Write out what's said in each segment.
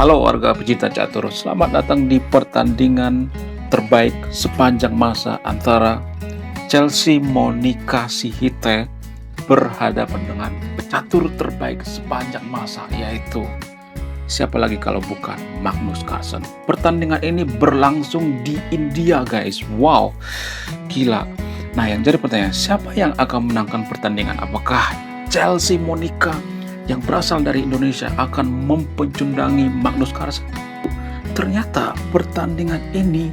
Halo warga pecinta catur, selamat datang di pertandingan terbaik sepanjang masa antara Chelsea Monica Sihite berhadapan dengan pecatur terbaik sepanjang masa, yaitu siapa lagi kalau bukan Magnus Carlsen. Pertandingan ini berlangsung di India guys, wow, gila. Nah yang jadi pertanyaan, siapa yang akan menangkan pertandingan? Apakah Chelsea Monica yang berasal dari Indonesia akan mempecundangi Magnus Carlsen? Ternyata pertandingan ini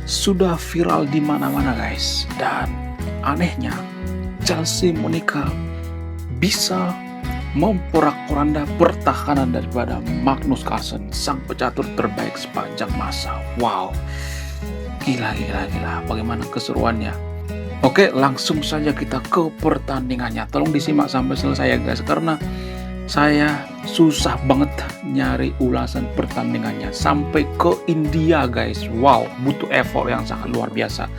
sudah viral di mana-mana guys. Dan anehnya Chelsea Monica bisa memporak-poranda pertahanan daripada Magnus Carlsen, sang pecatur terbaik sepanjang masa. Wow, gila. Bagaimana keseruannya? Oke, langsung saja kita ke pertandingannya. Tolong disimak sampai selesai ya guys, karena saya susah banget nyari ulasan pertandingannya sampai ke India guys. Wow, butuh effort yang sangat luar biasa.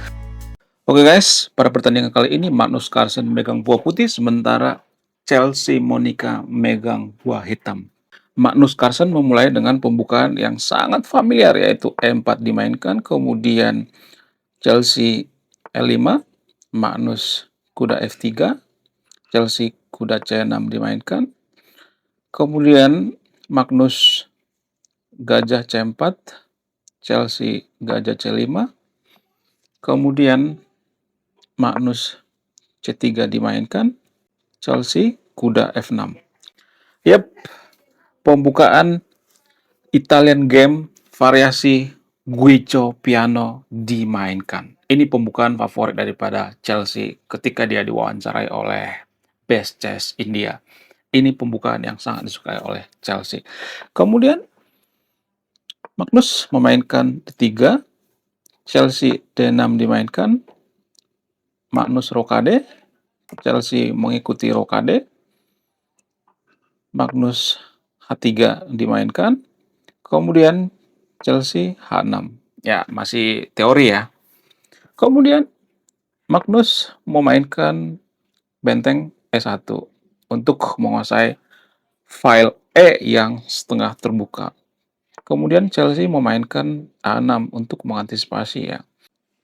Oke guys, pada pertandingan kali ini Magnus Carlsen megang buah putih, sementara Chelsea Monica megang buah hitam. Magnus Carlsen memulai dengan pembukaan yang sangat familiar, yaitu E4 dimainkan, kemudian Chelsea E5, Magnus kuda F3, Chelsea kuda C6 dimainkan, kemudian Magnus gajah C4, Chelsea gajah C5, kemudian Magnus C3 dimainkan, Chelsea kuda F6. Yap, pembukaan Italian game variasi Guicho piano dimainkan. Ini pembukaan favorit daripada Chelsea ketika dia diwawancarai oleh Best Chess India. Ini pembukaan yang sangat disukai oleh Chelsea. Kemudian Magnus memainkan D3, Chelsea D6 dimainkan, Magnus rokade, Chelsea mengikuti rokade, Magnus H3 dimainkan, kemudian Chelsea H6. Ya, masih teori ya. Kemudian Magnus memainkan benteng E1 untuk menguasai file E yang setengah terbuka. Kemudian Chelsea memainkan A6 untuk mengantisipasi ya.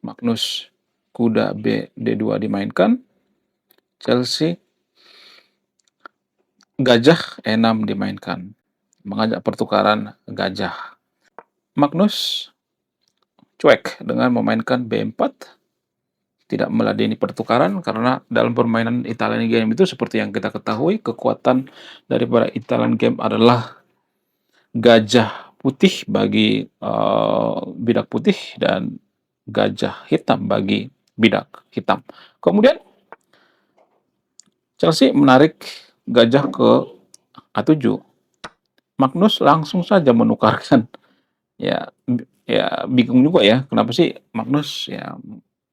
Magnus kuda B D2 dimainkan, Chelsea gajah E6 dimainkan, mengajak pertukaran gajah. Magnus cuek dengan memainkan B4, tidak meladeni pertukaran, karena dalam permainan Italian game itu seperti yang kita ketahui, kekuatan daripada Italian game adalah gajah putih bagi bidak putih dan gajah hitam bagi bidak hitam. Kemudian Chelsea menarik gajah ke A7. Magnus langsung saja menukarkan. Ya, ya bingung juga ya, kenapa sih Magnus ya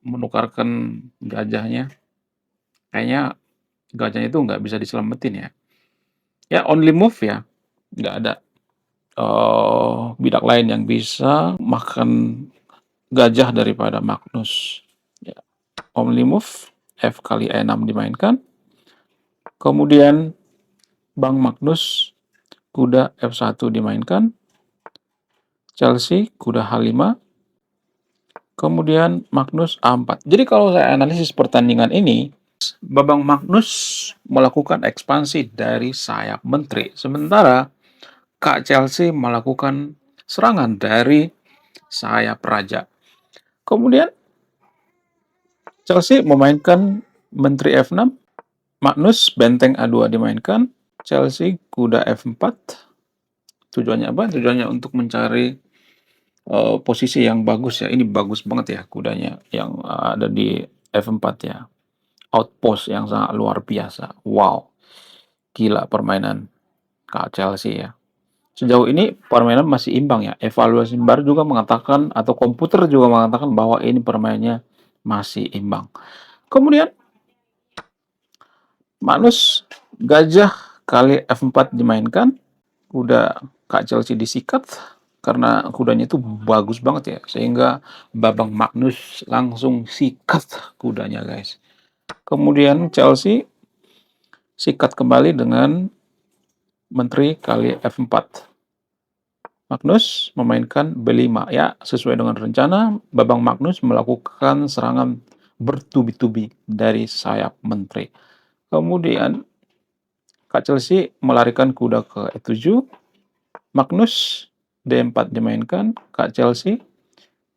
menukarkan gajahnya? Kayaknya gajahnya itu nggak bisa diselamatin ya. Ya only move ya, nggak ada bidak lain yang bisa makan gajah daripada Magnus. Ya, only move F kali E6 dimainkan. Kemudian Bang Magnus kuda F1 dimainkan. Chelsea kuda H5. Kemudian Magnus A4. Jadi kalau saya analisis pertandingan ini, Babang Magnus melakukan ekspansi dari sayap menteri, sementara Kak Chelsea melakukan serangan dari sayap raja. Kemudian Chelsea memainkan menteri F6, Magnus benteng A2 dimainkan, Chelsea kuda F4. Tujuannya apa? Tujuannya untuk mencari posisi yang bagus ya. Ini bagus banget ya kudanya yang ada di F4 ya. Outpost yang sangat luar biasa. Wow, gila permainan Kak Chelsea ya. Sejauh ini permainan masih imbang ya. Evaluasi VAR juga mengatakan, atau komputer juga mengatakan bahwa ini permainannya masih imbang. Kemudian Magnus gajah kali F4 dimainkan, kuda Kak Chelsea disikat karena kudanya itu bagus banget ya, sehingga Babang Magnus langsung sikat kudanya guys. Kemudian Chelsea sikat kembali dengan menteri kali F4. Magnus memainkan B5 ya, sesuai dengan rencana, Babang Magnus melakukan serangan bertubi-tubi dari sayap menteri. Kemudian Kak Chelsea melarikan kuda ke E7, Magnus D4 dimainkan, Kak Chelsea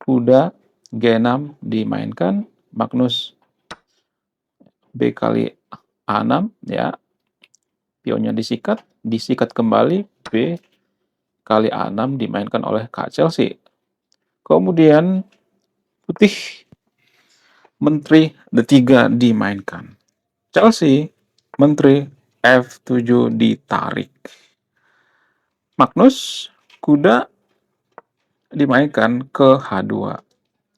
kuda G6 dimainkan, Magnus B kali A6 ya, pionnya disikat kembali, B kali A6 dimainkan oleh Kak Chelsea. Kemudian putih menteri D3 dimainkan. Chelsea menteri F7 ditarik. Magnus kuda dimainkan ke H2.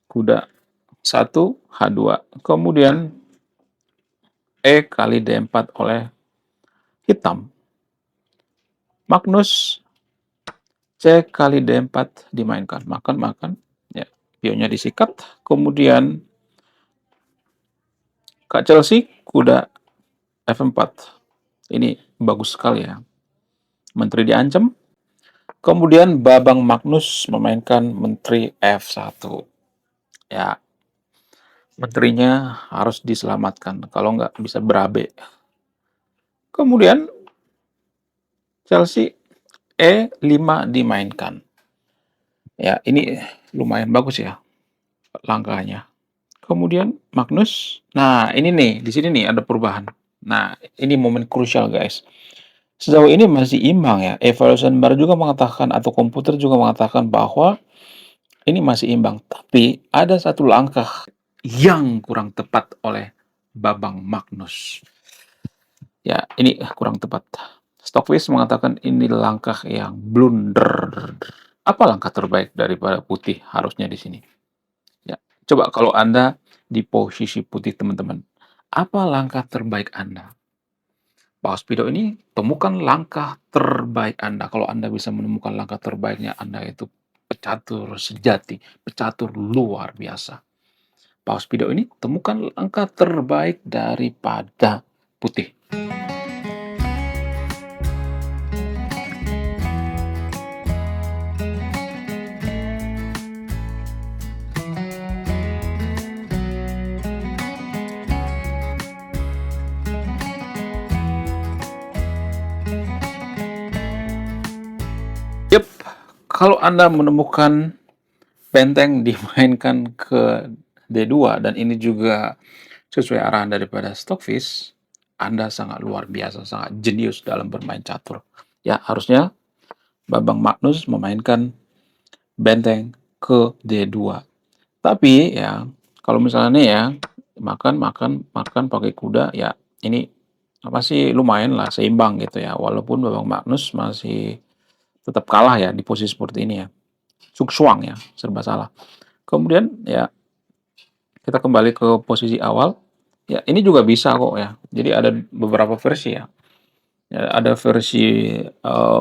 Kuda 1 H2. Kemudian E kali D4 oleh hitam. Magnus C kali D4 dimainkan. Makan. Ya, pionnya disikat. Kemudian Kak Chelsea kuda F4. Ini bagus sekali ya. Menteri diancam. Kemudian Babang Magnus memainkan menteri F1. Ya, menterinya harus diselamatkan. Kalau nggak bisa berabe. Kemudian Chelsea E5 dimainkan. Ya, ini lumayan bagus ya langkahnya. Kemudian Magnus. Nah, ini nih, di sini nih ada perubahan. Nah, ini momen krusial, guys. Sejauh ini masih imbang ya. Evaluation bar juga mengatakan atau komputer juga mengatakan bahwa ini masih imbang. Tapi ada satu langkah yang kurang tepat oleh Babang Magnus. Ya, ini kurang tepat. Stockfish mengatakan ini langkah yang blunder. Apa langkah terbaik daripada putih harusnya di sini? Ya, coba kalau Anda di posisi putih, teman-teman. Apa langkah terbaik Anda? Pause video ini, temukan langkah terbaik Anda. Kalau Anda bisa menemukan langkah terbaiknya, Anda itu pecatur sejati, pecatur luar biasa. Pause video ini, temukan langkah terbaik daripada putih. Yep, kalau Anda menemukan benteng dimainkan ke D2 dan ini juga sesuai arahan daripada Stockfish, Anda sangat luar biasa, sangat jenius dalam bermain catur. Ya, harusnya Babang Magnus memainkan benteng ke D2. Tapi ya, kalau misalnya nih ya, makan pakai kuda, ya ini masih lumayan lah seimbang gitu ya. Walaupun Babang Magnus masih tetap kalah ya di posisi seperti ini ya. Suksuang ya, serba salah. Kemudian ya kita kembali ke posisi awal. Ya, ini juga bisa kok ya. Jadi ada beberapa versi ya. Ya, ada versi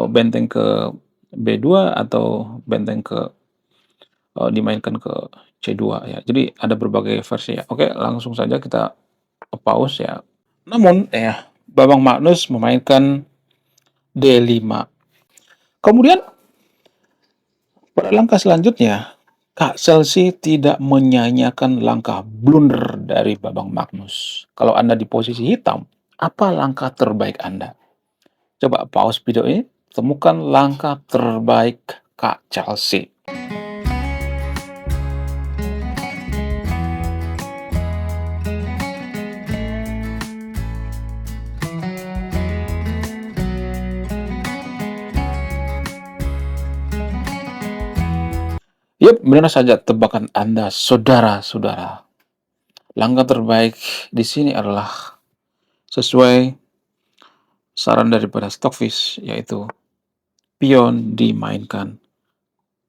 benteng ke B2 atau benteng ke dimainkan ke C2 ya. Jadi ada berbagai versi ya. Oke, langsung saja kita pause ya. Namun ya, Babang Magnus memainkan D5. Kemudian pada langkah selanjutnya, Kak Chelsea tidak menyanyiakan langkah blunder dari Babang Magnus. Kalau Anda di posisi hitam, apa langkah terbaik Anda? Coba pause video ini, temukan langkah terbaik Kak Chelsea. Yap, benar saja tebakan Anda, saudara-saudara. Langkah terbaik di sini adalah sesuai saran daripada Stockfish, yaitu pion dimainkan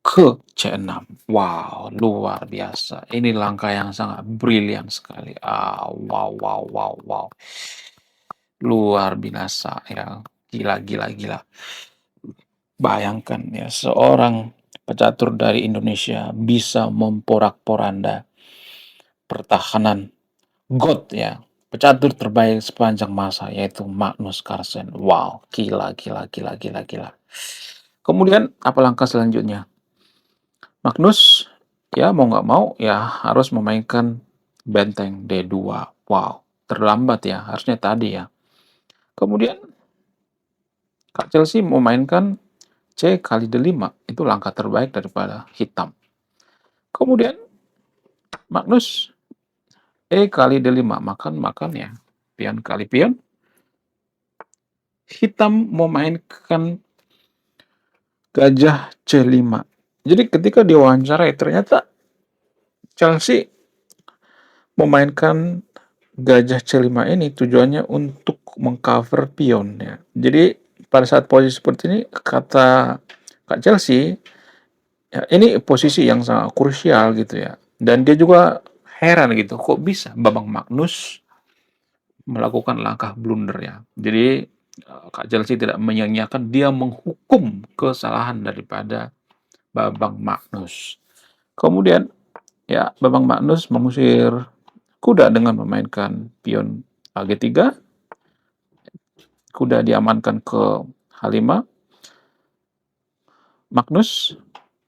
ke C6. Wow, luar biasa. Ini langkah yang sangat brilian sekali. Wow. Luar biasa ya. Gila. Bayangkan ya, seorang pecatur dari Indonesia bisa memporak-poranda pertahanan GOAT ya. Pecatur terbaik sepanjang masa yaitu Magnus Carlsen. Wow, gila. Kemudian apa langkah selanjutnya? Magnus ya mau nggak mau ya harus memainkan benteng D2. Wow, terlambat ya, harusnya tadi ya. Kemudian Kak Chelsea memainkan C kali D5. Itu langkah terbaik daripada hitam. Kemudian Magnus E kali D5. Makan ya. Pion kali pion. Hitam memainkan gajah C5. Jadi ketika diwawancarai ternyata Chelsea memainkan gajah C5 ini tujuannya untuk mengcover pion ya. Jadi pada saat posisi seperti ini kata Kak Chelsea ya, ini posisi yang sangat krusial gitu ya. Dan dia juga heran gitu, kok bisa Babang Magnus melakukan langkah blunder ya. Jadi Kak Chelsea tidak menyia-nyiakan, dia menghukum kesalahan daripada Babang Magnus. Kemudian ya Babang Magnus mengusir kuda dengan memainkan pion G3. Kuda diamankan ke H5. Magnus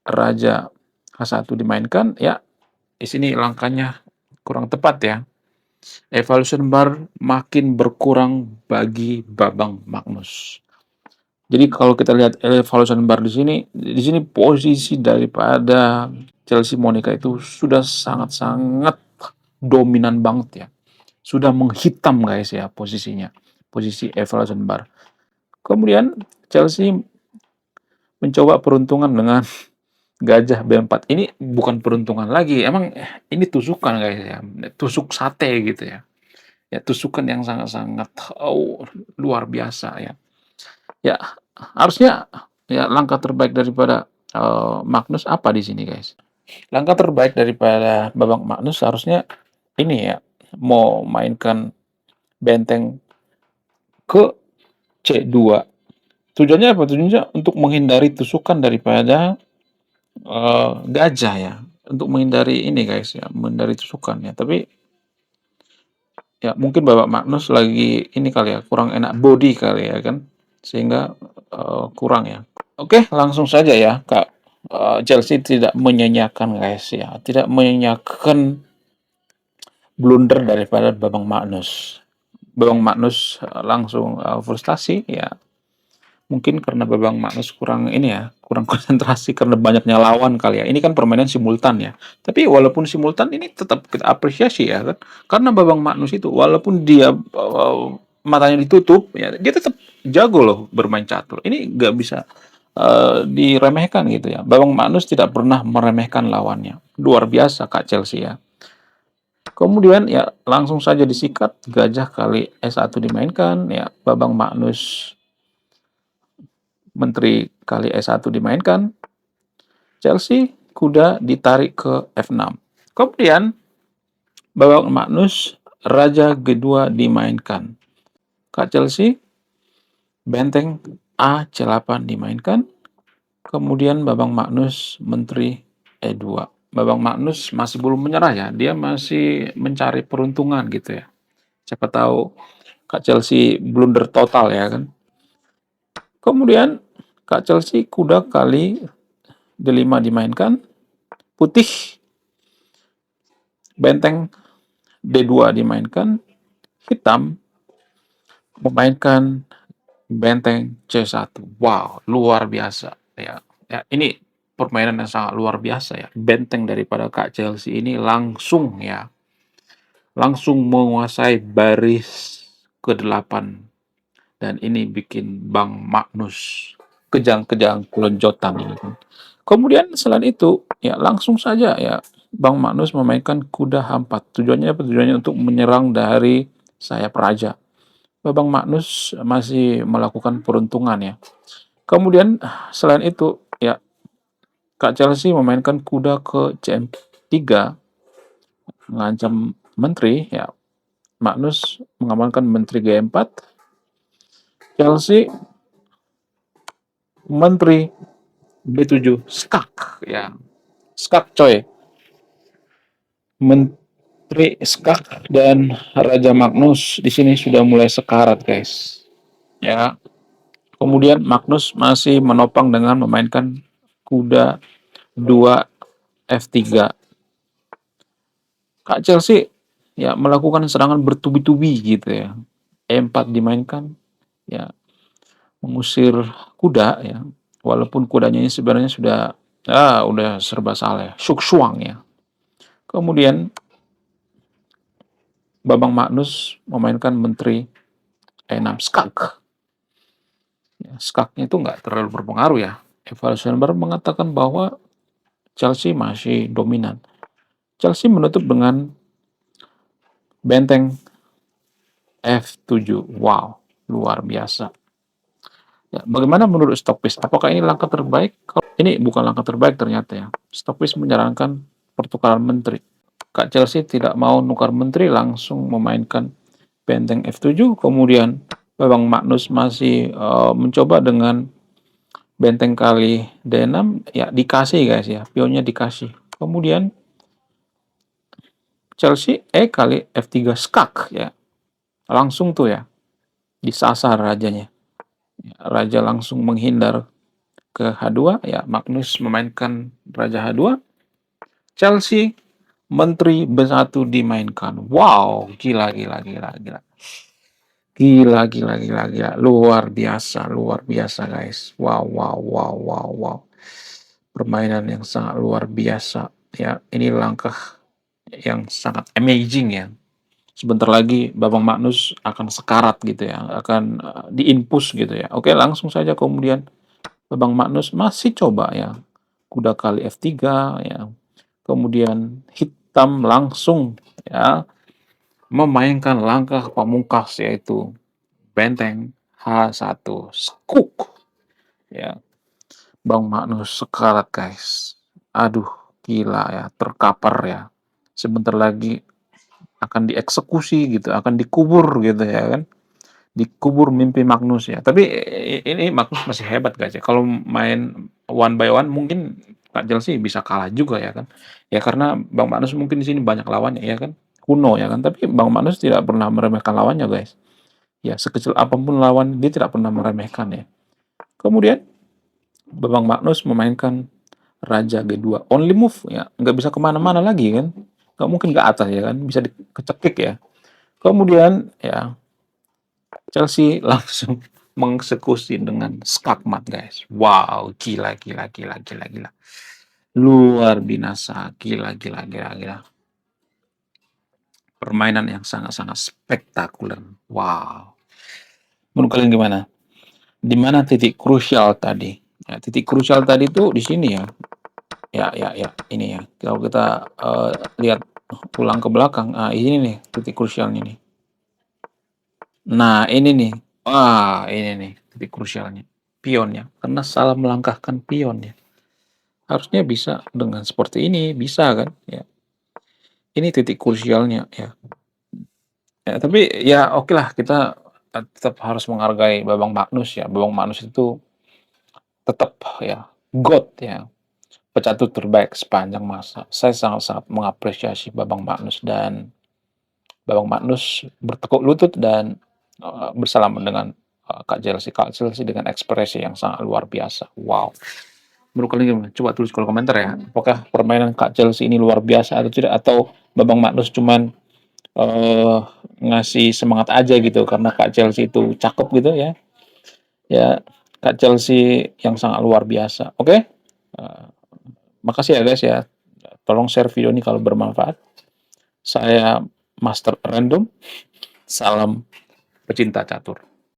Raja H1 dimainkan. Ya, di sini langkahnya kurang tepat ya. Evolution bar makin berkurang bagi Babang Magnus. Jadi kalau kita lihat evolution bar di sini posisi daripada Chelsea Monica itu sudah sangat-sangat dominan banget ya. Sudah menghitam guys ya posisinya. Posisi evolution bar. Kemudian Chelsea mencoba peruntungan dengan gajah B4. Ini bukan peruntungan lagi, emang ini tusukan guys ya. Tusuk sate gitu ya. Ya tusukan yang sangat-sangat luar biasa ya. Ya harusnya ya langkah terbaik daripada Magnus apa di sini guys? Langkah terbaik daripada Babang Magnus harusnya ini ya, mau mainkan benteng ke C2. Tujuannya apa? Tujuannya untuk menghindari tusukan daripada gajah ya. Untuk menghindari ini guys ya, menghindari tusukan ya. Tapi ya mungkin Bapak Magnus lagi ini kali ya, kurang enak body kali ya kan. Sehingga kurang ya. Oke, langsung saja ya Kak. Chelsea tidak menyanyiakan guys ya. Tidak menyanyiakan blunder daripada Babang Magnus. Babang Magnus langsung frustasi ya. Mungkin karena Babang Magnus kurang ini ya, kurang konsentrasi karena banyaknya lawan kali ya. Ini kan permainan simultan ya. Tapi walaupun simultan ini tetap kita apresiasi ya kan. Karena Babang Magnus itu walaupun dia matanya ditutup ya, dia tetap jago loh bermain catur. Ini nggak bisa diremehkan gitu ya. Babang Magnus tidak pernah meremehkan lawannya. Luar biasa Kak Chelsea ya. Kemudian ya langsung saja disikat gajah kali S1 dimainkan ya. Babang Magnus Menteri kali S1 dimainkan. Chelsea kuda ditarik ke F6. Kemudian Babang Magnus Raja G2 dimainkan. Kak Chelsea benteng A C8 dimainkan. Kemudian Babang Magnus Menteri E2. Babang Magnus masih belum menyerah ya. Dia masih mencari peruntungan gitu ya. Siapa tahu Kak Chelsea blunder total ya kan. Kemudian Kak Chelsea kuda kali D5 dimainkan. Putih benteng D2 dimainkan. Hitam memainkan benteng C1. Wow, luar biasa ya. Ya, ini permainan yang sangat luar biasa ya. Benteng daripada Kak Chelsea ini langsung menguasai baris ke-8 dan ini bikin Bang Magnus kejang-kejang kelonjotan ini. Kemudian selain itu ya langsung saja ya Bang Magnus memainkan kuda H4. Tujuannya apa? Tujuannya untuk menyerang dari sayap raja. Babang Magnus masih melakukan peruntungan ya. Kemudian selain itu ya Kak Chelsea memainkan kuda ke CM3 mengancam menteri ya. Magnus mengamankan menteri G4. Chelsea menteri B7 skak ya. Skak coy. Menteri skak dan Raja Magnus di sini sudah mulai sekarat guys. Ya. Kemudian Magnus masih menopang dengan memainkan kuda 2 F3. Kak Chelsea ya melakukan serangan bertubi-tubi gitu ya. E4 dimainkan, ya mengusir kuda ya. Walaupun kudanya ini sebenarnya udah serba salah, ya, syuk-syuang ya. Kemudian Babang Magnus memainkan menteri E6 skak. Ya, skaknya itu nggak terlalu berpengaruh ya. Evaluator mengatakan bahwa Chelsea masih dominan. Chelsea menutup dengan benteng F7. Wow, luar biasa. Ya, bagaimana menurut Stockfish? Apakah ini langkah terbaik? Ini bukan langkah terbaik ternyata ya. Stockfish menyarankan pertukaran menteri. Kak Chelsea tidak mau nukar menteri, langsung memainkan benteng F7. Kemudian Babang Magnus masih mencoba dengan benteng kali D6. Ya, dikasih guys ya. Pionnya dikasih. Kemudian Chelsea kali F3 skak ya. Langsung tuh ya. Disasar rajanya. Ya, raja langsung menghindar ke H2 ya. Magnus memainkan raja H2. Chelsea menteri B1 dimainkan. Wow, gila. Gila. Luar biasa guys. Wow. Permainan yang sangat luar biasa. Ya, ini langkah yang sangat amazing ya. Sebentar lagi Babang Magnus akan sekarat gitu ya, akan diinpus gitu ya. Oke, langsung saja kemudian Babang Magnus masih coba ya, kuda kali F3 ya. Kemudian hitam langsung ya memainkan langkah pamungkas yaitu benteng H1 skuk ya. Bang Magnus sekarat guys. Aduh, gila ya, terkapar ya. Sebentar lagi akan dieksekusi gitu, akan dikubur gitu ya kan. Dikubur mimpi Magnus ya. Tapi ini Magnus masih hebat guys ya. Kalau main one by one mungkin Kak Chelsea bisa kalah juga ya kan. Ya karena Bang Magnus mungkin di sini banyak lawannya ya kan. Kuno ya kan. Tapi Bang Magnus tidak pernah meremehkan lawannya guys. Ya sekecil apapun lawan dia tidak pernah meremehkan ya. Kemudian Bang Magnus memainkan Raja G2 only move ya. Nggak bisa kemana-mana lagi kan. Nggak mungkin ke atas ya kan. Bisa dikecekik ya. Kemudian ya Chelsea langsung mengeksekusi dengan skakmat guys. Wow, gila. Luar binasa, gila. Permainan yang sangat-sangat spektakuler. Wow. Menurut kalian gimana? Di mana titik krusial tadi? Ya, titik krusial tadi tuh di sini ya. Ya, ini ya. Kalau kita lihat ulang ke belakang, ini nih titik krusialnya nih. Nah, ini nih. Wah, ini nih titik krusialnya. Pionnya. Karena salah melangkahkan pionnya. Harusnya bisa dengan seperti ini. Bisa kan? Ya. Ini titik krusialnya ya. Ya, tapi ya oke lah kita tetap harus menghargai Babang Magnus ya. Babang Magnus itu tetap ya God ya. Pecatur terbaik sepanjang masa. Saya sangat-sangat mengapresiasi Babang Magnus dan Babang Magnus bertekuk lutut dan bersalaman dengan Kak Chelsea dengan ekspresi yang sangat luar biasa. Wow. Menurut kalian gimana? Coba tulis kolom komentar ya. Apakah permainan Kak Chelsea ini luar biasa atau tidak? Atau Babang Magnus cuman ngasih semangat aja gitu karena Kak Chelsea itu cakep gitu ya. Ya, Kak Chelsea yang sangat luar biasa. Oke? Eh, Makasih ya guys ya. Tolong share video ini kalau bermanfaat. Saya Master Random. Salam pecinta catur.